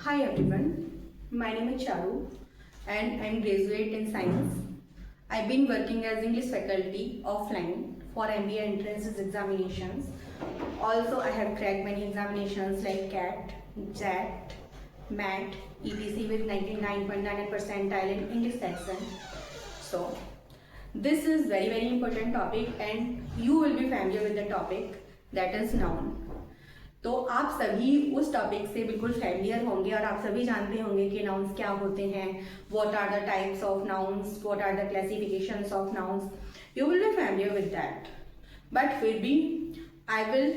Hi everyone, my name is Charu and I am graduate in science. I've been working as English faculty offline for MBA entrances examinations. Also, I have cracked many examinations like CAT, JAT, MAT, ETC with 99.99 percentile in English section. So, this is very important topic and you will be familiar with the topic, that is noun. तो आप सभी उस topic से बिल्कुल familiar होंगे और आप सभी जानते होंगे कि नाउन्स क्या होते हैं, what are the types of nouns, what are the classifications of nouns. You will be familiar with that, but फिर भी आई विल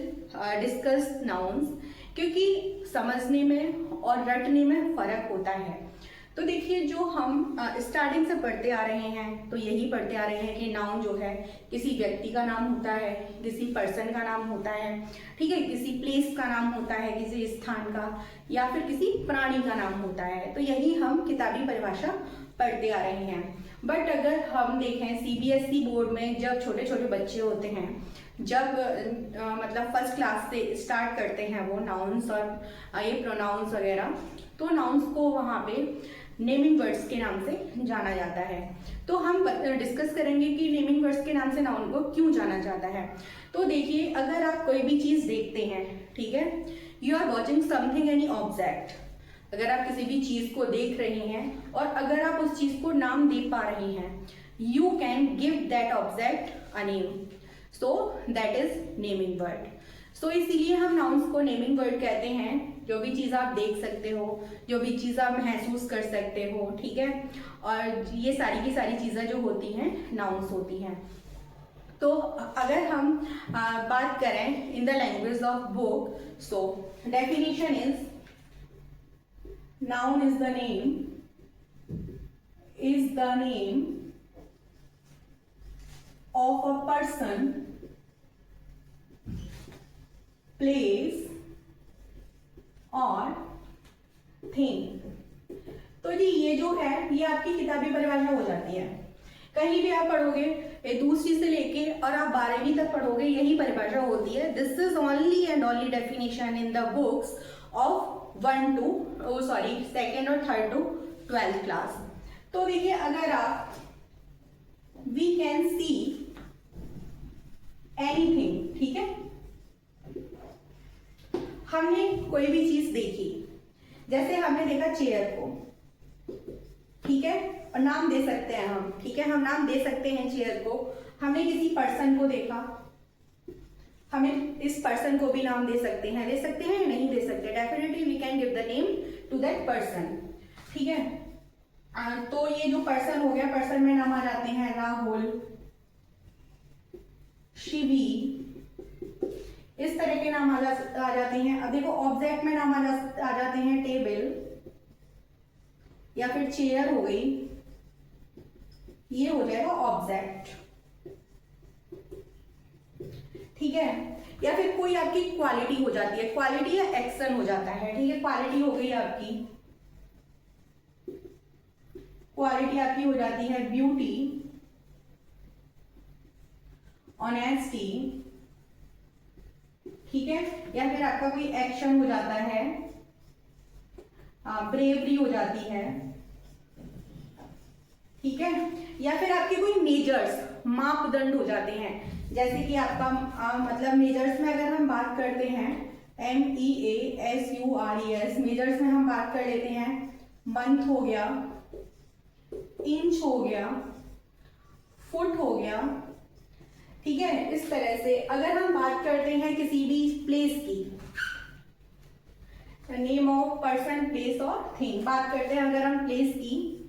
डिस्कस नाउन्स, क्योंकि समझने में और रटने में फ़र्क होता है. तो देखिए, जो हम स्टार्टिंग से पढ़ते आ रहे हैं तो यही पढ़ते आ रहे हैं कि नाउन जो है किसी व्यक्ति का नाम होता है, किसी पर्सन का नाम होता है, ठीक है, किसी प्लेस का नाम होता है, किसी स्थान का, या फिर किसी प्राणी का नाम होता है. तो यही हम किताबी परिभाषा पढ़ते आ रहे हैं. बट अगर हम देखें CBSE बोर्ड में जब छोटे छोटे बच्चे होते हैं, जब मतलब फर्स्ट क्लास से स्टार्ट करते हैं वो नाउन्स और ये प्रोनाउंस वगैरह, तो नाउन्स को वहाँ पे नेमिंग वर्ड्स के नाम से जाना जाता है. तो हम डिस्कस करेंगे कि नेमिंग वर्ड्स के नाम से नाउन को क्यों जाना जाता है. तो देखिए, अगर आप कोई भी चीज़ देखते हैं, ठीक है, you are watching something, any object, अगर आप किसी भी चीज़ को देख रहे हैं और अगर आप उस चीज़ को नाम दे पा रहे हैं, you can give that object a name, so that is naming word. So इसीलिए हम नाउन्स को नेमिंग वर्ड कहते हैं. जो भी चीज़ आप देख सकते हो, जो भी चीज़ आप महसूस कर सकते हो, ठीक है, और ये सारी की सारी चीज़ें जो होती हैं नाउन्स होती हैं. तो अगर हम बात करें in the language of book, so definition is noun is the name of a person, place or thing. तो जी ये जो है ये आपकी किताबी परिभाषा हो जाती है. कहीं भी आप पढ़ोगे, दूसरी से लेके और आप 12वीं तक पढ़ोगे, यही परिभाषा होती है. This is only and only definition in the books of 1 to second और थर्ड टू 12th क्लास. तो देखिए, अगर आप वी कैन सी एनीथिंग, ठीक है, हमने कोई भी चीज देखी, जैसे हमने देखा चेयर को, ठीक है, और नाम दे सकते हैं हम, ठीक है, हम नाम दे सकते हैं चेयर को. हमने किसी पर्सन को देखा, हमें इस पर्सन को भी नाम दे सकते हैं या नहीं दे सकते. Definitely we can give the name to that person, ठीक है. तो ये जो पर्सन हो गया, पर्सन में नाम आ जाते हैं राहुल, शिवी, इस तरह के नाम आ जाते हैं. अब देखो, ऑब्जेक्ट में नाम आ जाते हैं टेबल या फिर चेयर हो गई, ये हो जाएगा ऑब्जेक्ट, ठीक है. या फिर कोई आपकी क्वालिटी हो जाती है, क्वालिटी या एक्शन हो जाता है, ठीक है. क्वालिटी हो गई आपकी, क्वालिटी आपकी हो जाती है ब्यूटी, ऑनेस्टी, ठीक है. या फिर आपका कोई एक्शन हो जाता है, ब्रेवरी हो जाती है, ठीक है. या फिर आपके कोई मेजर्स, मापदंड हो जाते हैं, जैसे कि आपका मतलब मेजर्स में अगर हम बात करते हैं, MEASURES, मेजर्स में हम बात कर लेते हैं, मंथ हो गया, इंच हो गया, फुट हो गया, ठीक है. इस तरह से अगर हम बात करते हैं किसी भी प्लेस की, नेम ऑफ पर्सन, प्लेस और थिंग, बात करते हैं अगर हम प्लेस की,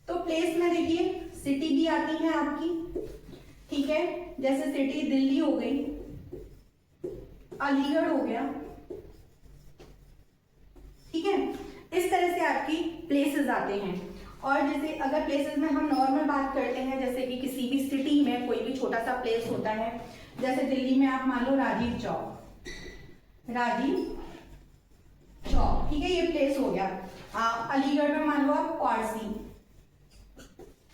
तो प्लेस में देखिए सिटी भी आती है आपकी, ठीक है. जैसे सिटी दिल्ली हो गई, अलीगढ़ हो गया, ठीक है. इस तरह से आपकी प्लेसेस आते हैं. और जैसे अगर प्लेसेस में हम नॉर्मल बात करते हैं, जैसे कि किसी भी सिटी में कोई भी छोटा सा प्लेस होता है, जैसे दिल्ली में आप मान लो राजीव चौक, ठीक है, ये प्लेस हो गया. अलीगढ़ में मान लो आप पारसी,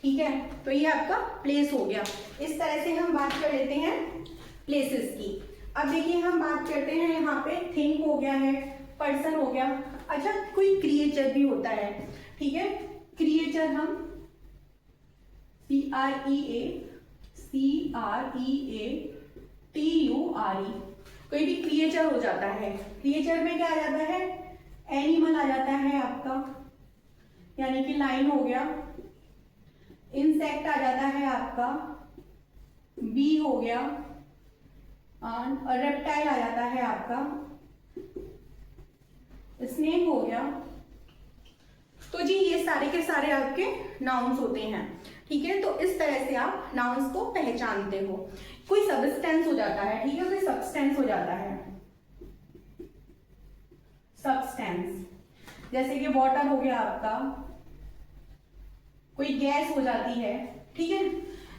ठीक है, तो ये आपका प्लेस हो गया. इस तरह से हम बात कर लेते हैं प्लेसेस की. अब देखिए, हम बात करते हैं यहाँ पे थिंग हो गया है, पर्सन हो गया। अच्छा, कोई क्रिएचर भी होता है, ठीक है। क्रिएचर हम CREATURE, कोई भी क्रिएचर हो जाता है। क्रिएचर में क्या आ जाता है, एनिमल आ जाता है आपका, यानी कि लाइन हो गया। इंसेक्ट आ जाता है आपका, बी हो गया, और रेप्टाइल आ जाता है आपका, स्नेक हो गया। तो जी ये सारे के सारे आपके नाउन्स होते हैं, ठीक है। तो इस तरह से आप नाउन्स को पहचानते हो। कोई सब्सटेंस हो जाता है, ठीक है, कोई सब्सटेंस हो जाता है, सब्सटेंस, जैसे कि वाटर हो गया आपका, कोई गैस हो जाती है, ठीक है।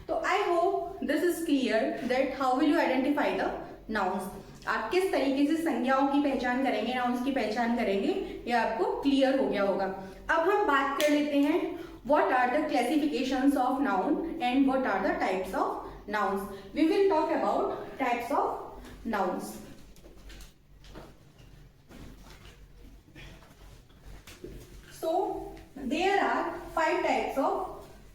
तो I hope this is clear that how will you identify the nouns. आप किस तरीके से संज्ञाओं की पहचान करेंगे, नाउन्स की पहचान करेंगे, ये आपको क्लियर हो गया होगा। अब हम बात कर लेते हैं what are the classifications of noun and what are the types of nouns. We will talk about types of nouns. So there are 5 types of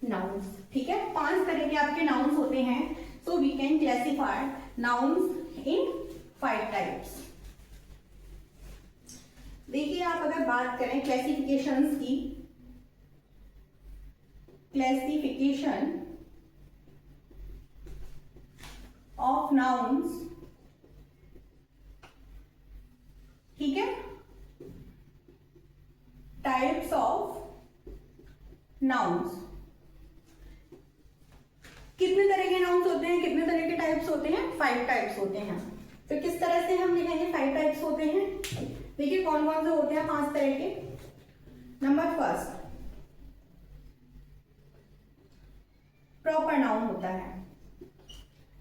nouns, ठीक है। 5 तरह के आपके nouns होते हैं। So we can classify nouns in 5 types. देखिए, आप अगर बात करें क्लासिफिकेशंस की, क्लासिफिकेशन ऑफ नाउन्स, ठीक है, टाइप्स ऑफ नाउन्स। कितने तरह के नाउन्स होते हैं, कितने तरह के टाइप्स होते हैं, 5 टाइप्स होते हैं। तो किस तरह से हम लिखेंगे 5 टाइप्स होते हैं। देखिए कौन कौन से होते हैं 5 तरह के। नंबर फर्स्ट, प्रॉपर नाउन होता है,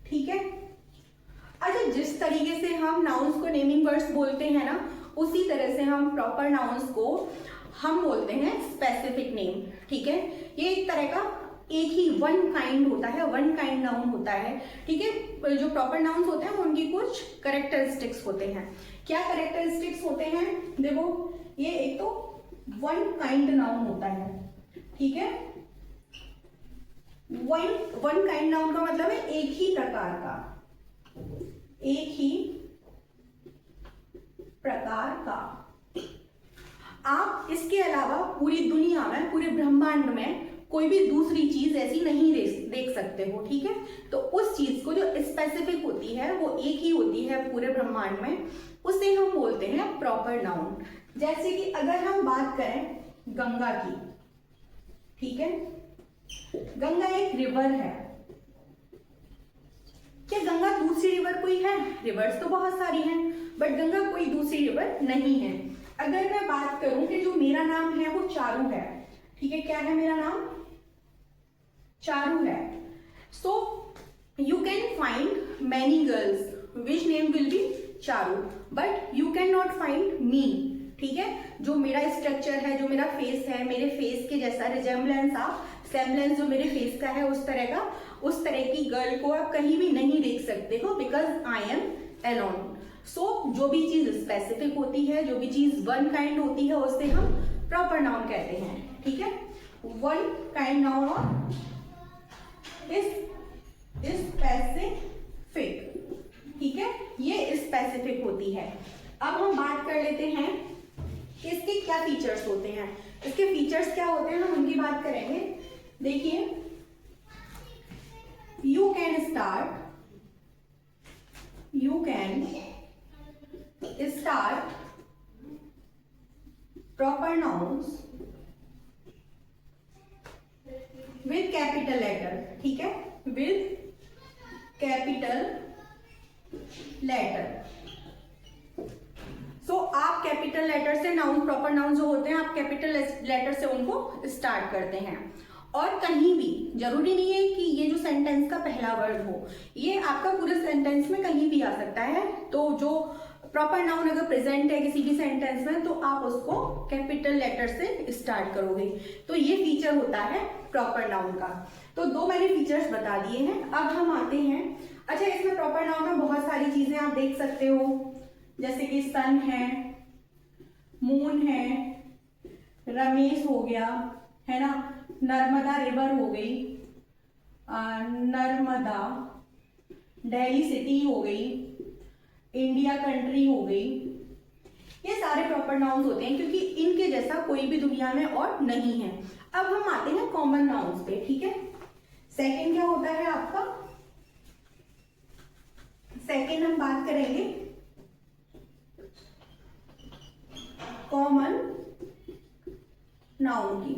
ठीक है। अच्छा, जिस तरीके से हम नाउन्स को नेमिंग वर्ड्स बोलते हैं ना, उसी तरह से हम प्रॉपर नाउन्स को हम बोलते हैं स्पेसिफिक नेम, ठीक है। ये एक तरह का एक ही वन काइंड होता है, वन काइंड नाउन होता है, ठीक है। जो प्रॉपर नाउन्स होते हैं उनकी कुछ कैरेक्टरिस्टिक्स होते हैं। क्या कैरेक्टरिस्टिक्स होते हैं, देखो, ये एक तो वन काइंड नाउन होता है, ठीक है। वन काइंड नाउन का मतलब है एक ही प्रकार का, एक ही प्रकार का। आप इसके अलावा पूरी दुनिया में, पूरे ब्रह्मांड में कोई भी दूसरी चीज ऐसी नहीं देख सकते हो, ठीक है। तो उस चीज को जो स्पेसिफिक होती है वो एक ही होती है पूरे ब्रह्मांड में, उसे हम बोलते हैं प्रॉपर नाउन। जैसे कि अगर हम बात करें गंगा की, ठीक है, गंगा एक रिवर है। क्या गंगा दूसरी रिवर कोई है? रिवर्स तो बहुत सारी हैं, बट गंगा कोई दूसरी रिवर नहीं है। अगर मैं बात करूं कि जो मेरा नाम है वो चारू है, ठीक है, क्या है मेरा नाम? चारू है। So you can find many girls which name will be Charu, but you can not find me, ठीक है। जो मेरा स्ट्रक्चर है, जो मेरा फेस है, मेरे फेस के जैसा रिजेम्बलेंस, आप सेम्बलेंस जो मेरे फेस का है उस तरह की गर्ल को आप कहीं भी नहीं देख सकते हो, बिकॉज आई एम अलोन। सो जो भी चीज स्पेसिफिक होती है, जो भी चीज वन काइंड होती है, उसे हम प्रॉपर नाउन कहते हैं, ठीक है। वन काइंड नाउन और स्पेसिफिक, ठीक है, ये स्पेसिफिक होती है। अब हम बात कर लेते हैं कि इसके क्या फीचर्स होते हैं। इसके फीचर्स क्या होते हैं, हम उनकी बात करेंगे। देखिए, you can start proper nouns with capital letter, ठीक है, विद कैपिटल लेटर। सो आप कैपिटल लेटर से नाउन, प्रॉपर नाउन जो होते हैं, आप कैपिटल लेटर से उनको स्टार्ट करते हैं। और कहीं भी, जरूरी नहीं है कि ये जो सेंटेंस का पहला वर्ड हो, ये आपका पूरे सेंटेंस में कहीं भी आ सकता है। तो जो प्रॉपर नाउन अगर प्रेजेंट है किसी भी सेंटेंस में, तो आप उसको कैपिटल लेटर से स्टार्ट करोगे। तो ये फीचर होता है प्रॉपर नाउन का। तो 2 मैंने फीचर्स बता दिए हैं। अब हम आते हैं, अच्छा, इसमें प्रॉपर नाउन में बहुत सारी चीजें आप देख सकते हो, जैसे कि सन है, मून है, रमेश हो गया, है ना, नर्मदा रिवर हो गई, नर्मदा, दिल्ली सिटी हो गई, इंडिया कंट्री हो गई। ये सारे प्रॉपर नाउन्स होते हैं क्योंकि इनके जैसा कोई भी दुनिया में और नहीं है। अब हम आते हैं कॉमन नाउन्स पे, ठीक है। सेकंड क्या होता है आपका, सेकंड हम बात करेंगे कॉमन नाउन की।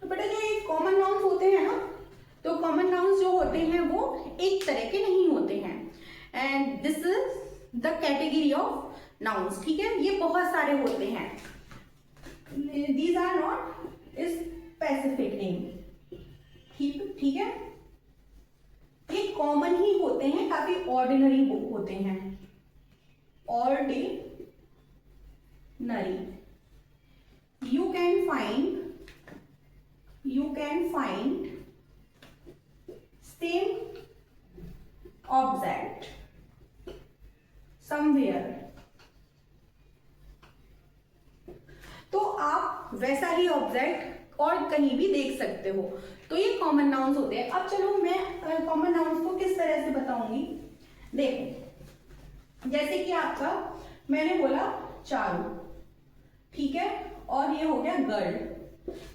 तो बेटा जो ये कॉमन नाउन्स होते हैं ना, तो कॉमन नाउन्स जो होते हैं वो एक तरह के नहीं होते हैं, and this is the category of nouns, ठीक है। ये बहुत सारे होते हैं, these are not specific name, ठीक है। ये कॉमन ही होते हैं, काफी ऑर्डिनरी होते हैं, ordinary. You can find same object somewhere, तो आप वैसा ही ऑब्जेक्ट और कहीं भी देख सकते हो। तो ये कॉमन नाउन्स होते हैं। अब चलो मैं कॉमन नाउन्स को किस तरह से बताऊंगी। देखो, जैसे कि आपका मैंने बोला चारू, ठीक है, और ये हो गया गर्ल।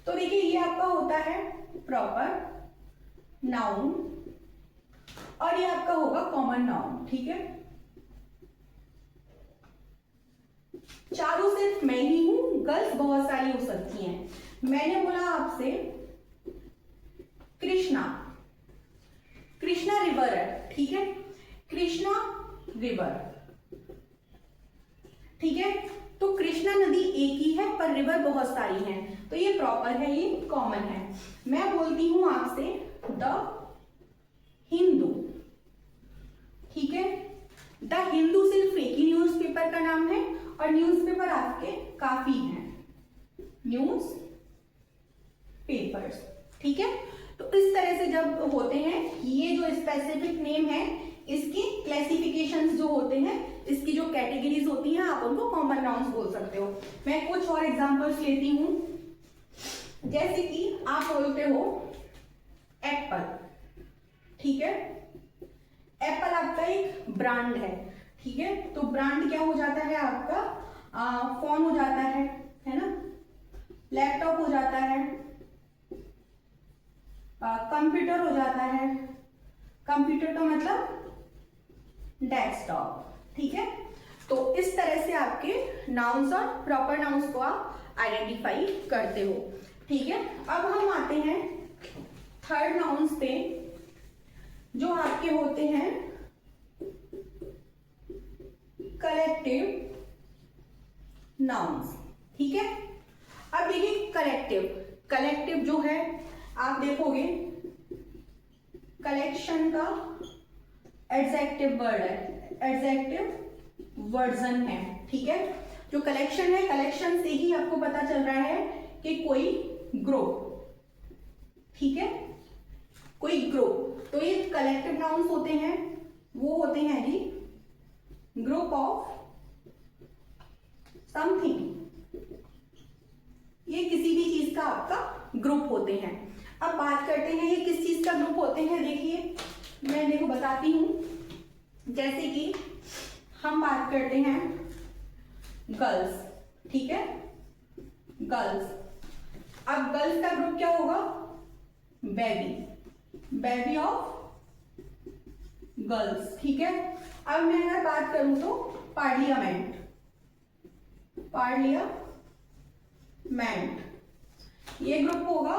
तो देखिए ये आपका होता है प्रॉपर नाउन और ये आपका होगा कॉमन नाउन, ठीक है। चारू सिर्फ मैं ही हूं, गर्ल्स बहुत सारी हो सकती हैं। मैंने बोला आपसे कृष्णा, कृष्णा रिवर है, ठीक है, कृष्णा रिवर, ठीक है। तो कृष्णा नदी एक ही है पर रिवर बहुत सारी हैं, तो ये प्रॉपर है, ये कॉमन है। मैं बोलती हूं आपसे द हिंदू, ठीक है। द हिंदू सिर्फ एक ही न्यूज़पेपर का नाम है और न्यूज़पेपर आपके काफी हैं, न्यूज पेपर्स, ठीक है। तो इस तरह से जब होते हैं, ये जो स्पेसिफिक नेम है इसकी क्लासिफिकेशंस जो होते हैं, इसकी जो कैटेगरीज होती हैं, आप उनको कॉमन नाउन्स बोल सकते हो। मैं कुछ और एग्जांपल्स लेती हूं, जैसे कि आप बोलते हो एप्पल, ठीक है। एप्पल आपका एक ब्रांड है, ठीक है। तो ब्रांड क्या हो जाता है आपका, फोन हो जाता है ना, लैपटॉप हो जाता है, कंप्यूटर हो जाता है, कंप्यूटर का मतलब डेस्कटॉप, ठीक है। तो इस तरह से आपके नाउन्स और प्रॉपर नाउन्स को आप आइडेंटिफाई करते हो, ठीक है। अब हम आते हैं थर्ड नाउन्स पे, जो आपके होते हैं कलेक्टिव नाउन्स, ठीक है। अब देखिए कलेक्टिव जो है, आप देखोगे कलेक्शन का एडजेक्टिव वर्ड है, एडजेक्टिव वर्जन है, ठीक है। जो कलेक्शन है, कलेक्शन से ही आपको पता चल रहा है कि कोई ग्रुप, ठीक है, कोई ग्रुप। तो ये कलेक्टिव नाउन्स होते हैं, वो होते हैं जी ग्रुप ऑफ समथिंग, ये किसी भी चीज का आपका ग्रुप होते हैं। अब बात करते हैं ये किस चीज का ग्रुप होते हैं। देखिए मैं देखो बताती हूं, जैसे कि हम बात करते हैं गर्ल्स, ठीक है, गर्ल्स। अब गर्ल्स का ग्रुप क्या होगा, बेबी ऑफ गर्ल्स, ठीक है। अब मैं अगर बात करूं तो पार्लियामेंट, ये ग्रुप होगा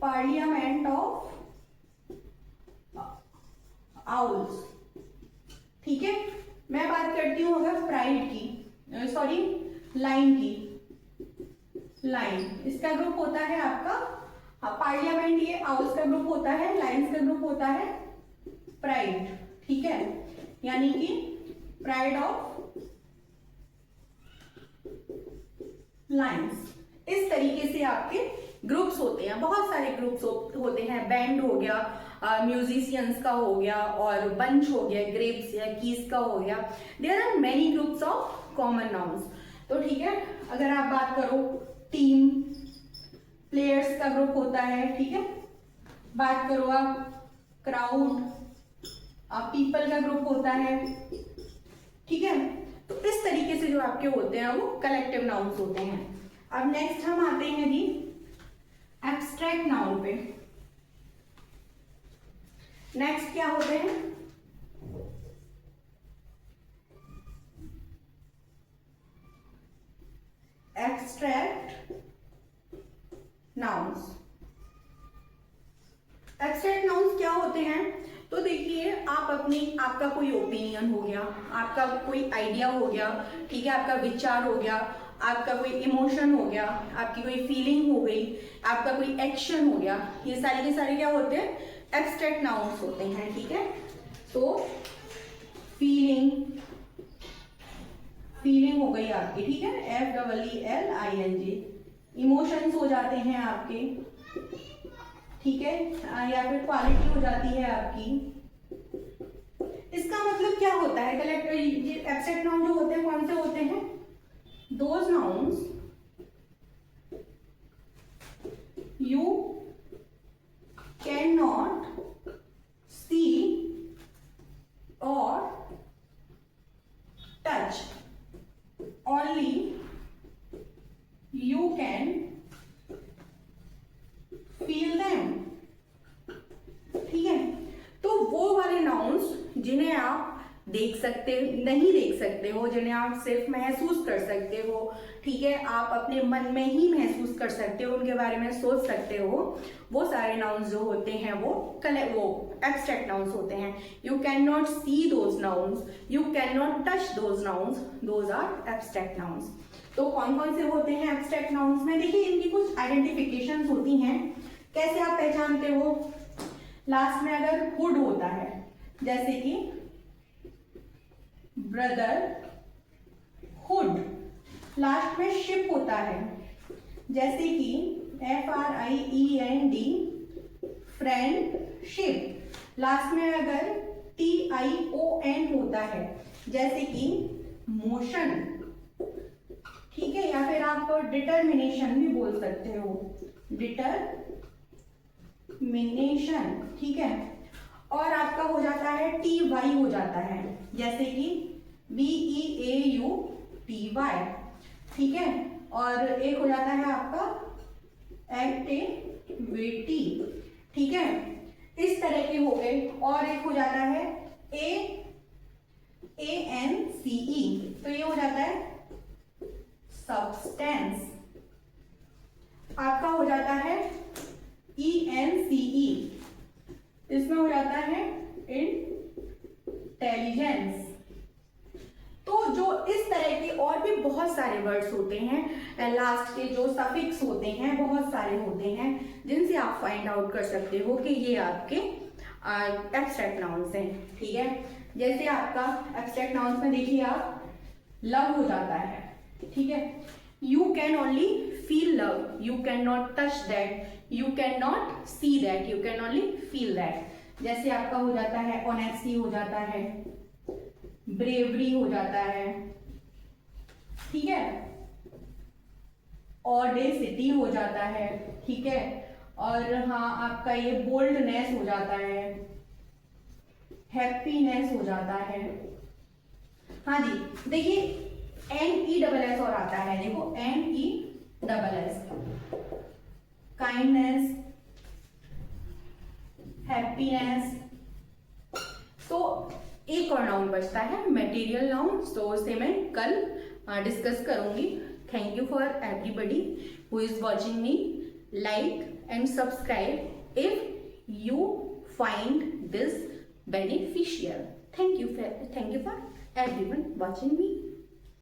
पार्लियामेंट ऑफ आउल्स, ठीक है। मैं बात करती हूं अगर प्राइड की, सॉरी लाइन की, लाइन, इसका ग्रुप होता है आपका पार्लियामेंट, ये आउल्स का ग्रुप होता है, लाइन्स का ग्रुप होता है प्राइड, ठीक है। यानी कि प्राइड ऑफ लाइन्स। इस तरीके से आपके ग्रुप्स होते हैं, बहुत सारे ग्रुप्स होते हैं। बैंड हो गया, म्यूजिशियंस का हो गया, और बंच हो गया, ग्रेप्स या कीज का हो गया। There are many groups of common nouns. तो ठीक है, अगर आप बात करो टीम, प्लेयर्स का ग्रुप होता है, ठीक है। बात करो आप क्राउड, पीपल का ग्रुप होता है, ठीक है। तो इस तरीके से जो आपके होते हैं वो कलेक्टिव नाउन्स होते हैं। अब नेक्स्ट हम आते हैं जी एब्स्ट्रैक्ट नाउन पे। नेक्स्ट क्या होते हैं? Abstract nouns. एब्स्ट्रैक्ट नाउन्स क्या होते हैं? तो देखिए, आपका कोई ओपिनियन हो गया, आपका कोई आइडिया हो गया, ठीक है, आपका विचार हो गया, आपका कोई इमोशन हो गया, आपकी कोई फीलिंग हो गई, आपका कोई एक्शन हो गया, ये सारे के सारे क्या होते हैं? एब्स्ट्रैक्ट नाउन्स होते हैं, ठीक है। तो फीलिंग हो गई आपकी, ठीक है, FEELING। इमोशंस हो जाते हैं आपके, ठीक है, या फिर क्वालिटी हो जाती है आपकी। इसका मतलब क्या होता है? एब्स्ट्रैक्ट नाउन जो होते हैं कौन से होते हैं? Those nouns you can not see or touch, only you can feel them, ठीक है। तो वो वाले नाउन्स जिन्हें आप नहीं देख सकते हो, जिन्हें आप सिर्फ महसूस कर सकते हो, ठीक है, आप अपने मन में ही महसूस कर सकते हो, उनके बारे में सोच सकते हो, वो सारे नाउन्स जो होते हैं वो एब्स्ट्रैक्ट नाउन्स होते हैं। You can not see those nouns, you can not touch those nouns, those are abstract nouns. तो कौन कौन से होते हैं एब्स्ट्रैक्ट नाउन्स में? देखिए, इनकी कुछ आइडेंटिफिकेशंस होती हैं। कैसे आप पहचानते हो? लास्ट में अगर हुड होता है, जैसे कि ब्रदर हुड। लास्ट में शिप होता है, जैसे कि FRIEND फ्रेंडशिप। लास्ट में अगर TION होता है, जैसे कि मोशन, ठीक है, या फिर आप डिटर्मिनेशन भी बोल सकते हो, डिटर्मिनेशन, ठीक है। और आपका हो जाता है TY हो जाता है, जैसे कि BEAUTY, ठीक है। और एक हो जाता है आपका एक्टिविटी, ठीक है, इस तरह के हो गए। और एक हो जाता है ANCE, तो ये हो जाता है सब्सटेंस। आपका हो जाता है ENCE, इसमें हो जाता है इंटेलिजेंस। तो जो इस तरह के और भी बहुत सारे वर्ड्स होते हैं, लास्ट के जो सफिक्स होते हैं बहुत सारे होते हैं, जिनसे आप फाइंड आउट कर सकते हो कि ये आपके एब्स्ट्रैक्ट नाउन्स हैं, ठीक है। जैसे आपका एब्स्ट्रैक्ट नाउन्स में देखिए, आप लव हो जाता है, ठीक है। You can only feel love, you can not touch that, you can not see that, you can only feel that. जैसे आपका हो जाता है ऑनेस्टी हो जाता है, ब्रेवरी हो जाता है, ठीक है, ऑडेसिटी हो जाता है, ठीक है। और हाँ, आपका ये बोल्डनेस हो जाता है, हैप्पीनेस हो जाता है। हाँ जी, देखिए NESS और आता है, देखो NESS, काइंडनेस, हैप्पीनेस। तो एक और नाउन बचता है मटेरियल नाउन, तो उसे मैं कल डिस्कस करूंगी। Thank you for everybody who is watching me. Like and subscribe if you find this beneficial. Thank you for everyone watching me.